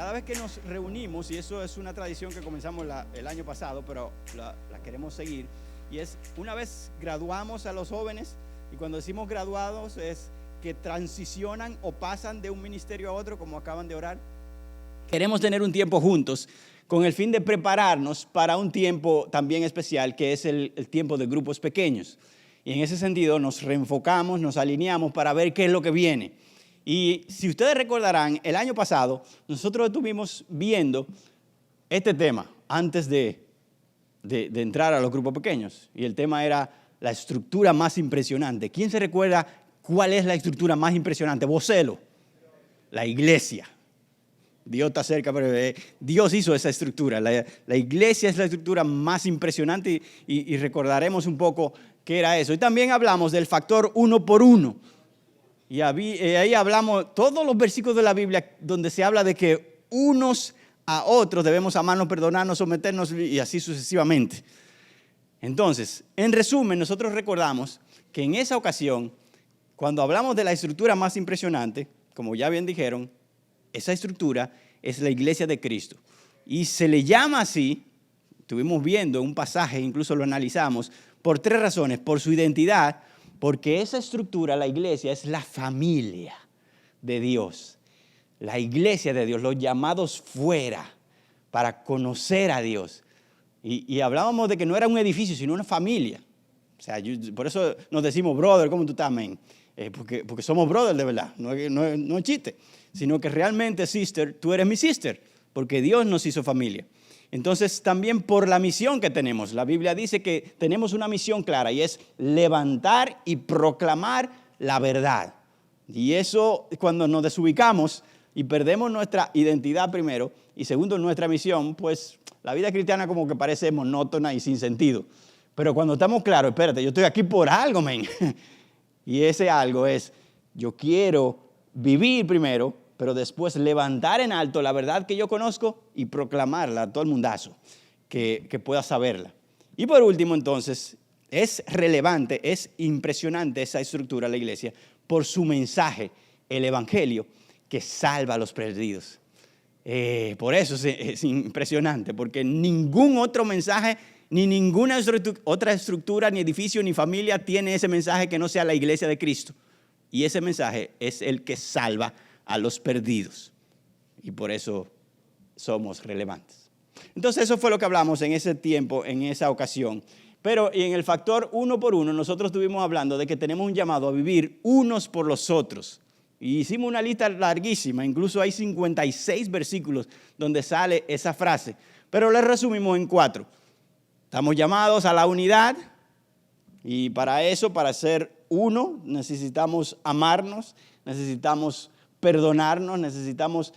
cada vez que nos reunimos, y eso es una tradición que comenzamos el año pasado, pero la queremos seguir, y es una vez graduamos a los jóvenes, y cuando decimos graduados es que transicionan o pasan de un ministerio a otro, como acaban de orar. Queremos tener un tiempo juntos con el fin de prepararnos para un tiempo también especial, que es el tiempo de grupos pequeños. Y en ese sentido nos reenfocamos, nos alineamos para ver qué es lo que viene. Y si ustedes recordarán, el año pasado nosotros estuvimos viendo este tema antes de entrar a los grupos pequeños. Y el tema era la estructura más impresionante. ¿Quién se recuerda cuál es la estructura más impresionante? Vocelo. La iglesia. Dios está cerca, pero Dios hizo esa estructura. La iglesia es la estructura más impresionante y recordaremos un poco qué era eso. Y también hablamos del factor 1 por 1. Y ahí hablamos todos los versículos de la Biblia donde se habla de que unos a otros debemos amarnos, perdonarnos, someternos y así sucesivamente. Entonces, en resumen, nosotros recordamos que en esa ocasión, cuando hablamos de la estructura más impresionante, como ya bien dijeron, esa estructura es la iglesia de Cristo. Y se le llama así, estuvimos viendo un pasaje, incluso lo analizamos, por 3 razones. Por su identidad, porque esa estructura, la iglesia, es la familia de Dios. La iglesia de Dios, los llamados fuera para conocer a Dios. Y hablábamos de que no era un edificio, sino una familia. O sea, por eso nos decimos, brother, ¿cómo tú estás, man? Porque somos brothers de verdad, no es chiste, sino que realmente, sister, tú eres mi sister, porque Dios nos hizo familia. Entonces, también por la misión que tenemos, la Biblia dice que tenemos una misión clara y es levantar y proclamar la verdad. Y eso, cuando nos desubicamos y perdemos nuestra identidad primero y segundo nuestra misión, pues la vida cristiana como que parece monótona y sin sentido. Pero cuando estamos claros, espérate, yo estoy aquí por algo, men. Y ese algo es, yo quiero vivir primero, pero después levantar en alto la verdad que yo conozco y proclamarla a todo el mundazo, que pueda saberla. Y por último, entonces, es relevante, es impresionante esa estructura de la iglesia por su mensaje, el evangelio, que salva a los perdidos. Por eso es impresionante, porque ningún otro mensaje, ni ninguna otra estructura, ni edificio, ni familia tiene ese mensaje que no sea la iglesia de Cristo. Y ese mensaje es el que salva a los perdidos. Y por eso somos relevantes. Entonces eso fue lo que hablamos en ese tiempo, en esa ocasión. Pero en el factor 1 por 1, nosotros estuvimos hablando de que tenemos un llamado a vivir unos por los otros. Y hicimos una lista larguísima, incluso hay 56 versículos donde sale esa frase. Pero la resumimos en 4. Estamos llamados a la unidad y para eso, para ser uno, necesitamos amarnos, necesitamos perdonarnos, necesitamos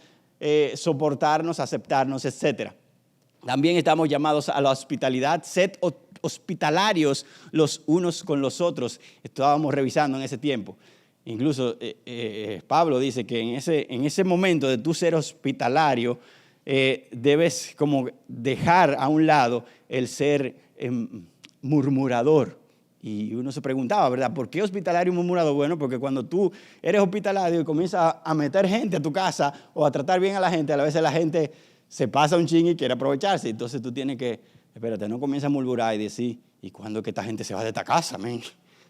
soportarnos, aceptarnos, etc. También estamos llamados a la hospitalidad, sed hospitalarios los unos con los otros. Estábamos revisando en ese tiempo. Incluso Pablo dice que en ese momento de tú ser hospitalario, debes como dejar a un lado el ser murmurador. Y uno se preguntaba, ¿verdad? ¿Por qué hospitalario y murmurador? Bueno, porque cuando tú eres hospitalario y comienzas a meter gente a tu casa o a tratar bien a la gente, a veces la gente se pasa un ching y quiere aprovecharse. Entonces tú tienes que, espérate, no comienzas a murmurar y decir, ¿y cuándo es que esta gente se va de esta casa, man?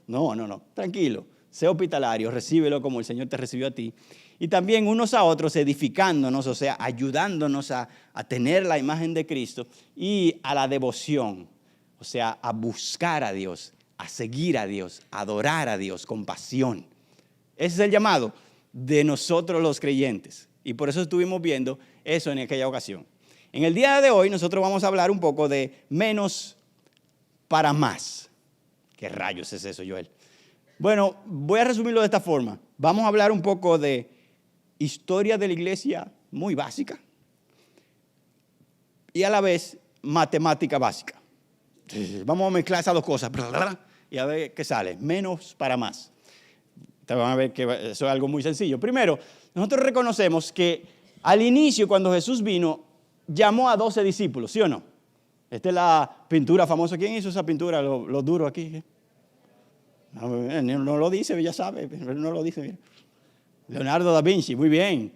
No, tranquilo. Sé hospitalario, recíbelo como el Señor te recibió a ti. Y también unos a otros edificándonos, o sea, ayudándonos a tener la imagen de Cristo y a la devoción, o sea, a buscar a Dios, a seguir a Dios, a adorar a Dios con pasión. Ese es el llamado de nosotros los creyentes. Y por eso estuvimos viendo eso en aquella ocasión. En el día de hoy nosotros vamos a hablar un poco de menos para más. ¿Qué rayos es eso, Joel? Bueno, voy a resumirlo de esta forma. Vamos a hablar un poco de historia de la iglesia muy básica y a la vez matemática básica. Vamos a mezclar esas dos cosas y a ver qué sale. Menos para más. Ustedes van a ver que eso es algo muy sencillo. Primero, nosotros reconocemos que al inicio, cuando Jesús vino, llamó a 12 discípulos, ¿sí o no? Esta es la pintura famosa. ¿Quién hizo esa pintura? Lo duro aquí. No lo dice, ya sabe, pero no lo dice. Mira. Leonardo da Vinci, muy bien.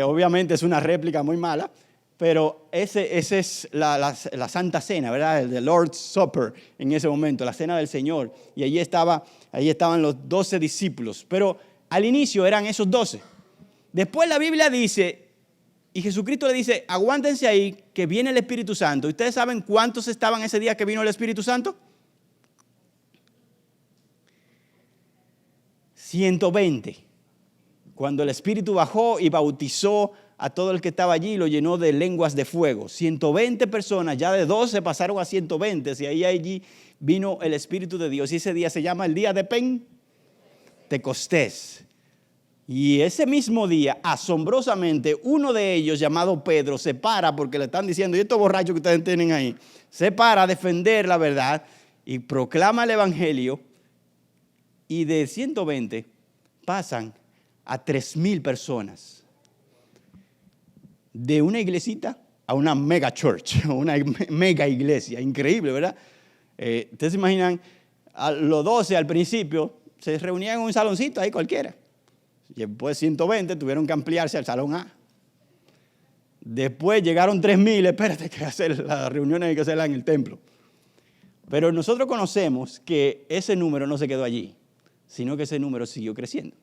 Obviamente es una réplica muy mala, pero ese es la Santa Cena, ¿verdad? El de Lord's Supper en ese momento, la Cena del Señor. Y allí estaban los 12 discípulos. Pero al inicio eran esos 12. Después la Biblia dice, y Jesucristo le dice, aguántense ahí, que viene el Espíritu Santo. ¿Ustedes saben cuántos estaban ese día que vino el Espíritu Santo? 120. Cuando el Espíritu bajó y bautizó a todo el que estaba allí, lo llenó de lenguas de fuego. 120 personas, ya de 12 pasaron a 120, y allí vino el Espíritu de Dios. Y ese día se llama el día de Pentecostés. Y ese mismo día, asombrosamente, uno de ellos, llamado Pedro, se para, porque le están diciendo, y estos borrachos que ustedes tienen ahí, se para a defender la verdad y proclama el Evangelio. Y de 120 pasan a 3,000 personas. De una iglesita a una mega church, una mega iglesia. Increíble, ¿verdad? Ustedes se imaginan, a los 12 al principio se reunían en un saloncito ahí cualquiera. Después de 120 tuvieron que ampliarse al salón A. Después llegaron 3,000, espérate, que hacer las reuniones hay que hacerlas en el templo. Pero nosotros conocemos que ese número no se quedó allí, sino que ese número siguió creciendo.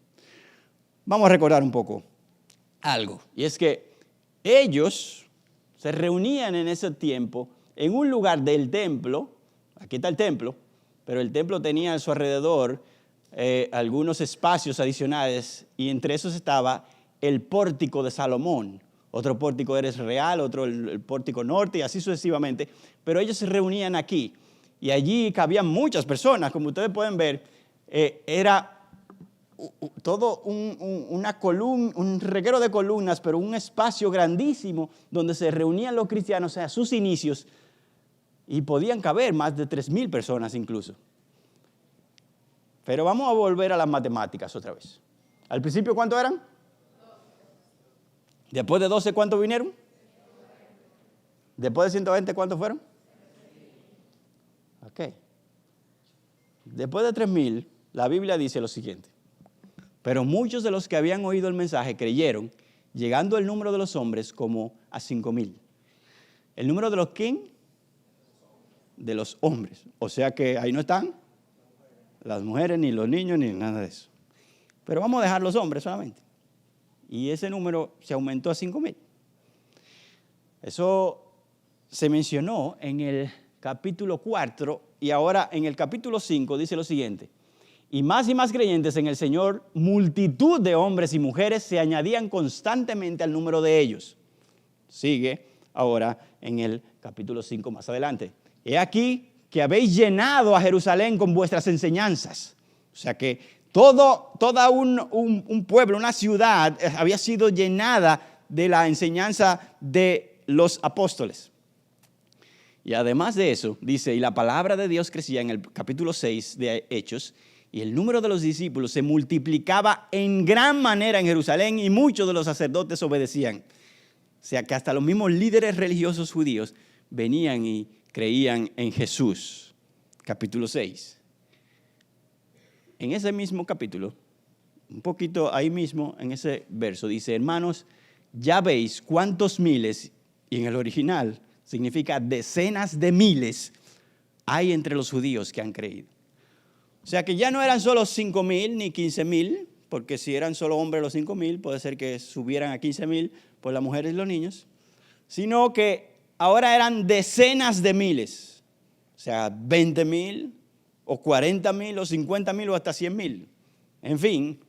Vamos a recordar un poco algo, y es que ellos se reunían en ese tiempo en un lugar del templo. Aquí está el templo, pero el templo tenía a su alrededor algunos espacios adicionales, y entre esos estaba el pórtico de Salomón. Otro pórtico era real, otro el pórtico norte, y así sucesivamente. Pero ellos se reunían aquí, y allí cabían muchas personas. Como ustedes pueden ver, era todo un reguero de columnas, pero un espacio grandísimo donde se reunían los cristianos a sus inicios, y podían caber más de 3,000 personas incluso. Pero vamos a volver a las matemáticas otra vez. Al principio, ¿cuántos eran? 12. Después de 12, ¿cuántos vinieron? 120. Después de 120, ¿cuántos fueron? 3,000. Ok. Después de 3,000, la Biblia dice lo siguiente. Pero muchos de los que habían oído el mensaje creyeron, llegando el número de los hombres como a 5,000. ¿El número de los quién? De los hombres. O sea que ahí no están las mujeres, ni los niños, ni nada de eso. Pero vamos a dejar los hombres solamente. Y ese número se aumentó a 5,000. Eso se mencionó en el capítulo 4, y ahora en el capítulo 5 dice lo siguiente. Y más creyentes en el Señor, multitud de hombres y mujeres se añadían constantemente al número de ellos. Sigue ahora en el capítulo 5 más adelante. He aquí que habéis llenado a Jerusalén con vuestras enseñanzas. O sea que toda un pueblo, una ciudad había sido llenada de la enseñanza de los apóstoles. Y además de eso, dice, y la palabra de Dios crecía en el capítulo 6 de Hechos, y el número de los discípulos se multiplicaba en gran manera en Jerusalén, y muchos de los sacerdotes obedecían. O sea que hasta los mismos líderes religiosos judíos venían y creían en Jesús. Capítulo 6. En ese mismo capítulo, un poquito ahí mismo, en ese verso, dice, hermanos, ya veis cuántos miles, y en el original significa decenas de miles, hay entre los judíos que han creído. O sea que ya no eran solo 5,000 ni 15,000, porque si eran solo hombres los 5,000, puede ser que subieran a 15,000 por las mujeres y los niños, sino que ahora eran decenas de miles, o sea, 20,000 o 40,000 o 50,000 o hasta 100,000. En fin,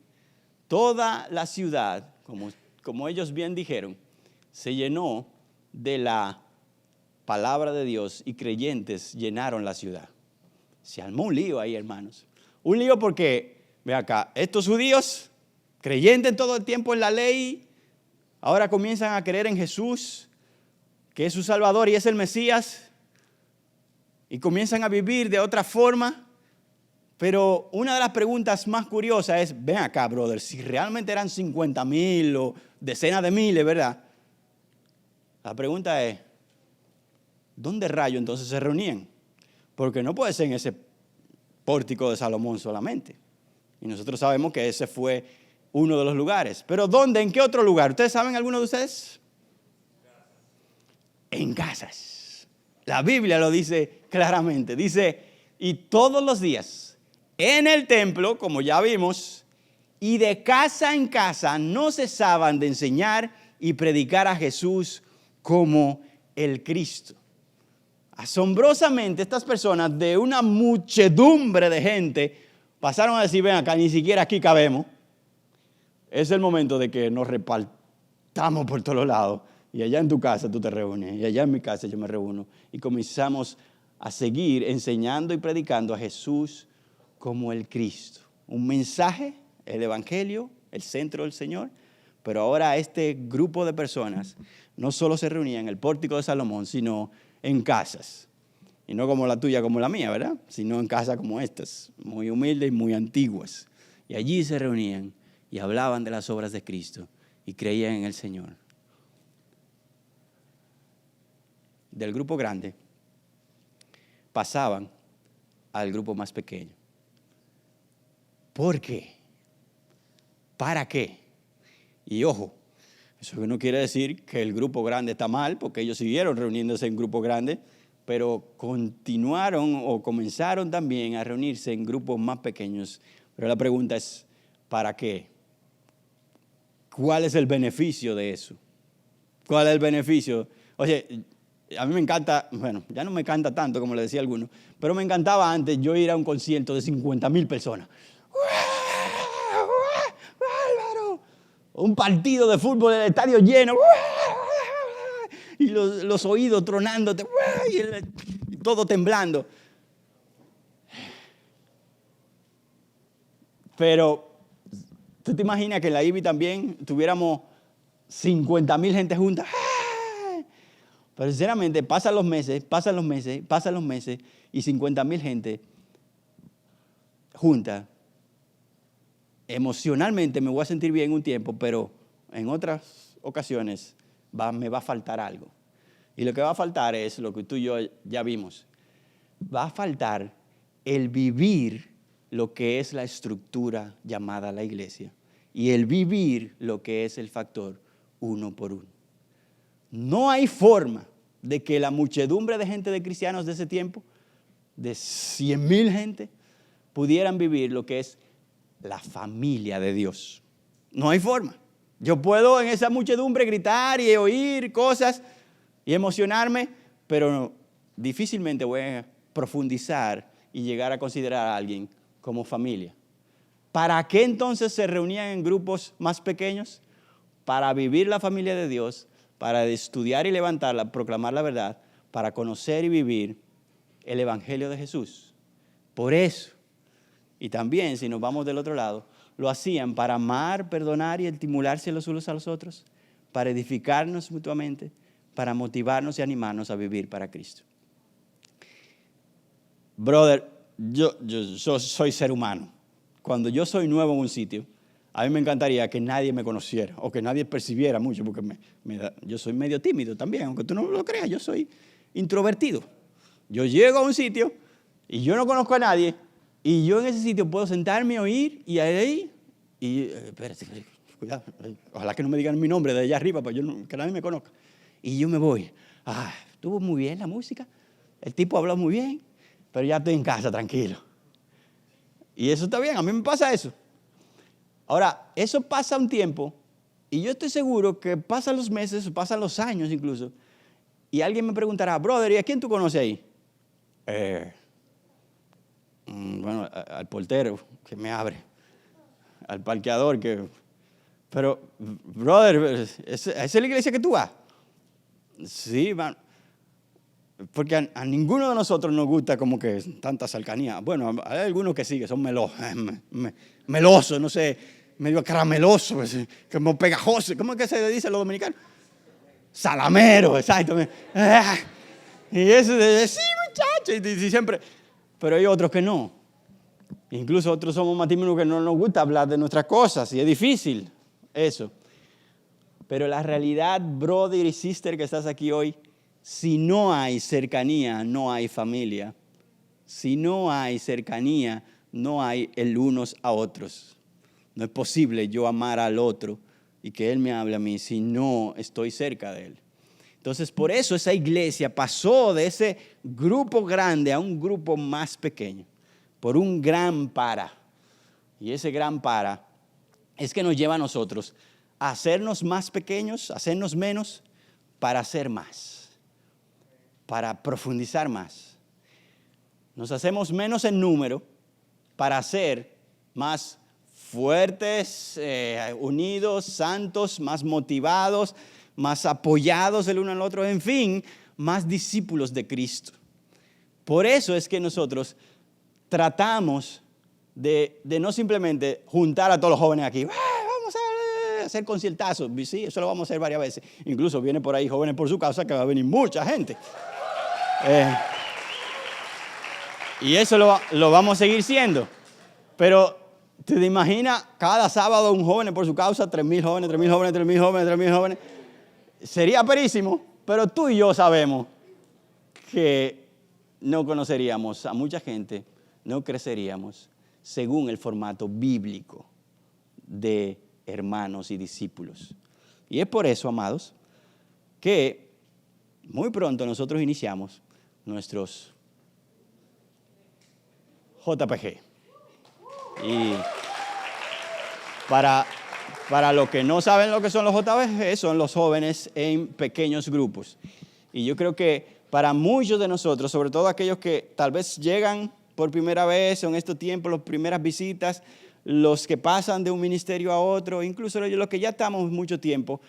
toda la ciudad, como ellos bien dijeron, se llenó de la palabra de Dios, y creyentes llenaron la ciudad. Se armó un lío ahí, hermanos. Un lío porque, ve acá, estos judíos, creyentes todo el tiempo en la ley, ahora comienzan a creer en Jesús, que es su Salvador y es el Mesías, y comienzan a vivir de otra forma. Pero una de las preguntas más curiosas es, ven acá, brother, si realmente eran 50,000 o decenas de miles, ¿verdad? La pregunta es, ¿dónde rayos entonces se reunían? Porque no puede ser en ese pórtico de Salomón solamente. Y nosotros sabemos que ese fue uno de los lugares. ¿Pero dónde? ¿En qué otro lugar? ¿Ustedes saben alguno de ustedes? En casas. La Biblia lo dice claramente. Dice, y todos los días en el templo, como ya vimos, y de casa en casa no cesaban de enseñar y predicar a Jesús como el Cristo. Asombrosamente, estas personas de una muchedumbre de gente pasaron a decir, ven acá, ni siquiera aquí cabemos. Es el momento de que nos repartamos por todos lados. Y allá en tu casa tú te reúnes, y allá en mi casa yo me reúno. Y comenzamos a seguir enseñando y predicando a Jesús como el Cristo. Un mensaje, el Evangelio, el centro del Señor. Pero ahora este grupo de personas no solo se reunía en el pórtico de Salomón, sino en casas. Y no como la tuya, como la mía, ¿verdad? Sino en casas como estas, muy humildes y muy antiguas. Y allí se reunían y hablaban de las obras de Cristo y creían en el Señor. Del grupo grande pasaban al grupo más pequeño. ¿Por qué? ¿Para qué? Y ojo, eso no quiere decir que el grupo grande está mal, porque ellos siguieron reuniéndose en grupo grande, pero continuaron o comenzaron también a reunirse en grupos más pequeños. Pero la pregunta es, ¿para qué? ¿Cuál es el beneficio de eso? ¿Cuál es el beneficio? Oye, a mí me encanta, bueno, ya no me encanta tanto como le decía a algunos, pero me encantaba antes yo ir a un concierto de 50,000 personas. ¡Bárbaro! Un partido de fútbol en el estadio lleno. Y los oídos tronándote. Y todo temblando. Pero, ¿tú te imaginas que en la IBI también tuviéramos 50,000 gente juntas? Pero sinceramente, pasan los meses, y 50,000 gente junta. Emocionalmente me voy a sentir bien un tiempo, pero en otras ocasiones me va a faltar algo. Y lo que va a faltar es lo que tú y yo ya vimos. Va a faltar el vivir lo que es la estructura llamada la iglesia y el vivir lo que es el factor uno por uno. No hay forma de que la muchedumbre de gente de cristianos de ese tiempo, de 100,000 gente, pudieran vivir lo que es la familia de Dios. No hay forma. Yo puedo en esa muchedumbre gritar y oír cosas y emocionarme, pero difícilmente voy a profundizar y llegar a considerar a alguien como familia. ¿Para qué entonces se reunían en grupos más pequeños? Para vivir la familia de Dios, para estudiar y levantarla, proclamar la verdad, para conocer y vivir el Evangelio de Jesús. Por eso, y también si nos vamos del otro lado, lo hacían para amar, perdonar y estimularse los unos a los otros, para edificarnos mutuamente, para motivarnos y animarnos a vivir para Cristo. Brother, yo soy ser humano. Cuando yo soy nuevo en un sitio, a mí me encantaría que nadie me conociera o que nadie percibiera mucho, porque yo soy medio tímido también, aunque tú no lo creas, yo soy introvertido. Yo llego a un sitio y yo no conozco a nadie y yo en ese sitio puedo sentarme a oír y ahí, espérate, cuidado, ojalá que no me digan mi nombre de allá arriba para que nadie me conozca. Y yo me voy, estuvo muy bien la música, el tipo habló muy bien, pero ya estoy en casa tranquilo. Y eso está bien, a mí me pasa eso. Ahora, eso pasa un tiempo y yo estoy seguro que pasan los meses, pasan los años incluso, y alguien me preguntará, brother, ¿y a quién tú conoces ahí? Bueno, al portero que me abre, al parqueador pero, brother, ¿esa es la iglesia que tú vas? Sí, man. Porque a ninguno de nosotros nos gusta como que tanta cercanía. Bueno, hay algunos que sí, que son melosos, no sé, medio caramelosos, como pegajosos. ¿Cómo es que se dice a los dominicanos? Salamero, exacto. Y eso de sí, muchachos, y siempre. Pero hay otros que no. Incluso otros somos más tímidos que no nos gusta hablar de nuestras cosas y es difícil eso. Pero la realidad, brother y sister que estás aquí hoy, si no hay cercanía, no hay familia. Si no hay cercanía, no hay el unos a otros. No es posible yo amar al otro y que él me hable a mí si no estoy cerca de él. Entonces, por eso esa iglesia pasó de ese grupo grande a un grupo más pequeño, por un gran para. Y ese gran para es que nos lleva a nosotros a hacernos más pequeños, a hacernos menos, para hacer más, para profundizar más. Nos hacemos menos en número para ser más fuertes, unidos, santos, más motivados, más apoyados el uno al otro, en fin, más discípulos de Cristo. Por eso es que nosotros tratamos de no simplemente juntar a todos los jóvenes aquí, vamos a hacer conciertazos, sí, eso lo vamos a hacer varias veces. Incluso viene por ahí Jóvenes por su Causa, que va a venir mucha gente. Y eso lo vamos a seguir siendo. Pero ¿te imaginas cada sábado un Jóvenes por su Causa, 3,000 jóvenes, 3,000 jóvenes, 3,000 jóvenes, 3,000 jóvenes? Sería perísimo, pero tú y yo sabemos que no conoceríamos a mucha gente, no creceríamos según el formato bíblico de hermanos y discípulos. Y es por eso, amados, que muy pronto nosotros iniciamos nuestros JPG. Y para los que no saben lo que son los JPG, son los jóvenes en pequeños grupos. Y yo creo que para muchos de nosotros, sobre todo aquellos que tal vez llegan por primera vez en estos tiempos, las primeras visitas, los que pasan de un ministerio a otro, incluso los que ya estamos mucho tiempo,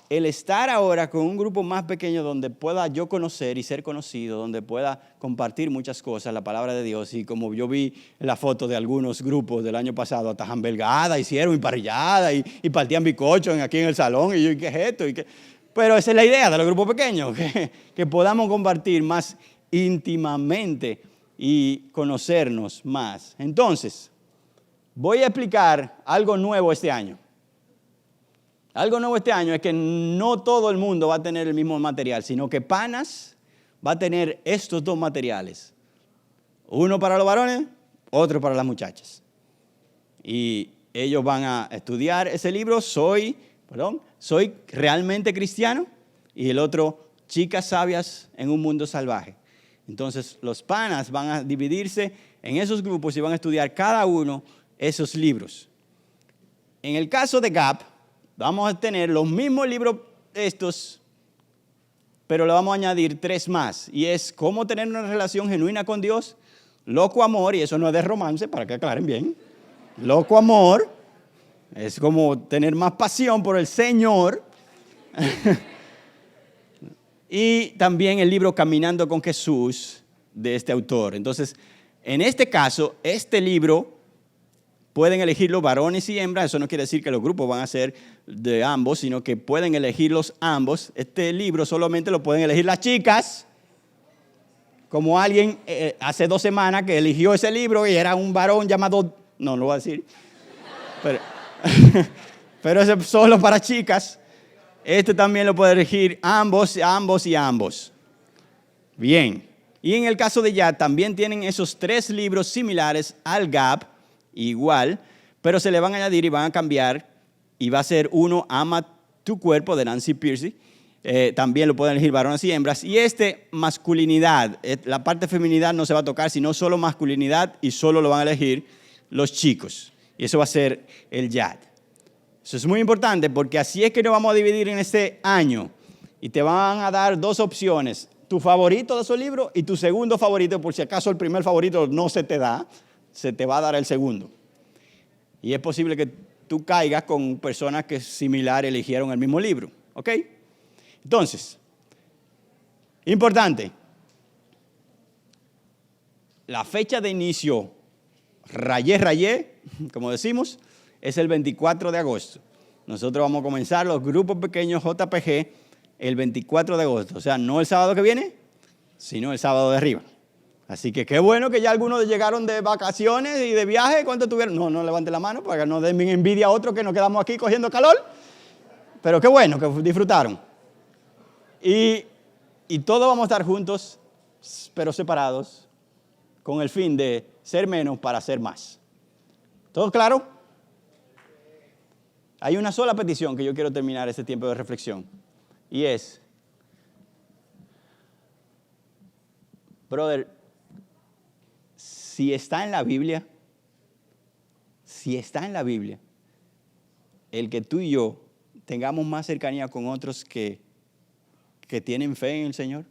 el estar ahora con un grupo más pequeño donde pueda yo conocer y ser conocido, donde pueda compartir muchas cosas, la palabra de Dios, y como yo vi en la foto de algunos grupos del año pasado, hasta hamburguesas hicieron y parrillada y partían bizcochos aquí en el salón, y yo, ¿qué es esto? Pero esa es la idea de los grupos pequeños, que podamos compartir más íntimamente y conocernos más. Entonces, voy a explicar algo nuevo este año. Algo nuevo este año es que no todo el mundo va a tener el mismo material, sino que Panas va a tener estos dos materiales. Uno para los varones, otro para las muchachas. Y ellos van a estudiar ese libro, Soy realmente cristiano, y el otro, Chicas sabias en un mundo salvaje. Entonces, los Panas van a dividirse en esos grupos y van a estudiar cada uno esos libros. En el caso de GAP, vamos a tener los mismos libros estos, pero le vamos a añadir 3 más. Y es cómo tener una relación genuina con Dios, loco amor, y eso no es de romance, para que aclaren bien. Loco amor es como tener más pasión por el Señor. Y también el libro Caminando con Jesús, de este autor. Entonces, en este caso, este libro pueden elegirlo varones y hembras. Eso no quiere decir que los grupos van a ser de ambos, sino que pueden elegirlos ambos. Este libro solamente lo pueden elegir las chicas, como alguien hace 2 semanas que eligió ese libro y era un varón llamado, no lo voy a decir, pero ese es solo para chicas. Este también lo puede elegir ambos. Bien. Y en el caso de ya, también tienen esos 3 libros similares al GAP, igual, pero se le van a añadir y van a cambiar, y va a ser uno, Ama tu cuerpo, de Nancy Pearcey. También lo pueden elegir varones y hembras. Y masculinidad, la parte feminidad no se va a tocar, sino solo masculinidad, y solo lo van a elegir los chicos. Y eso va a ser el YAD. Eso es muy importante porque así es que nos vamos a dividir en este año. Y te van a dar 2 opciones. Tu favorito de esos libros y tu segundo favorito, por si acaso el primer favorito no se te da, se te va a dar el segundo. Y es posible que tú caigas con personas que similar eligieron el mismo libro. ¿Ok? Entonces, importante. La fecha de inicio, rayé, como decimos, es el 24 de agosto. Nosotros vamos a comenzar los grupos pequeños JPG el 24 de agosto. O sea, no el sábado que viene, sino el sábado de arriba. Así que qué bueno que ya algunos llegaron de vacaciones y de viaje. ¿Cuánto tuvieron? No levanten la mano para que no den envidia a otros que nos quedamos aquí cogiendo calor. Pero qué bueno que disfrutaron. Y todos vamos a estar juntos, pero separados, con el fin de ser menos para ser más. ¿Todo claro? Hay una sola petición que yo quiero terminar este tiempo de reflexión. Y es, brother, si está en la Biblia, el que tú y yo tengamos más cercanía con otros que tienen fe en el Señor,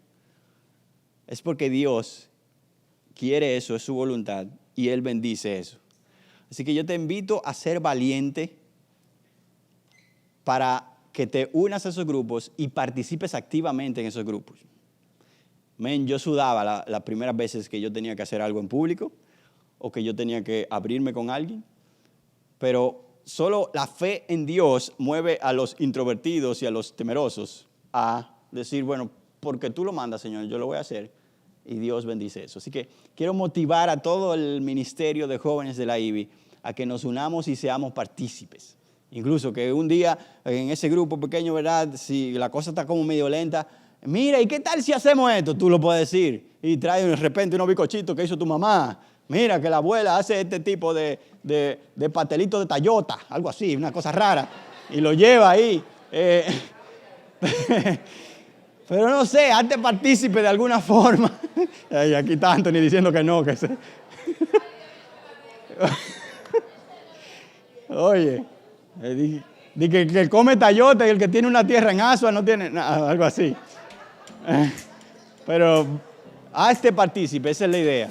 es porque Dios quiere eso, es su voluntad, y Él bendice eso. Así que yo te invito a ser valiente para que te unas a esos grupos y participes activamente en esos grupos. Yo sudaba las primeras veces que yo tenía que hacer algo en público o que yo tenía que abrirme con alguien, pero solo la fe en Dios mueve a los introvertidos y a los temerosos a decir, bueno, porque tú lo mandas, Señor, yo lo voy a hacer, y Dios bendice eso. Así que quiero motivar a todo el ministerio de jóvenes de la IBI a que nos unamos y seamos partícipes. Incluso que un día en ese grupo pequeño, ¿verdad? Si la cosa está como medio lenta, mira, ¿y qué tal si hacemos esto? Tú lo puedes decir. Y trae de repente unos bizcochitos que hizo tu mamá. Mira, que la abuela hace este tipo de pastelito de tallota, algo así, una cosa rara. Y lo lleva ahí. Pero no sé, hazte partícipe de alguna forma. Ay, aquí está Anthony diciendo que no, que se... Oye, di que el que come tallota y el que tiene una tierra en Asua no tiene nada, algo así. Pero hazte partícipe, esa es la idea.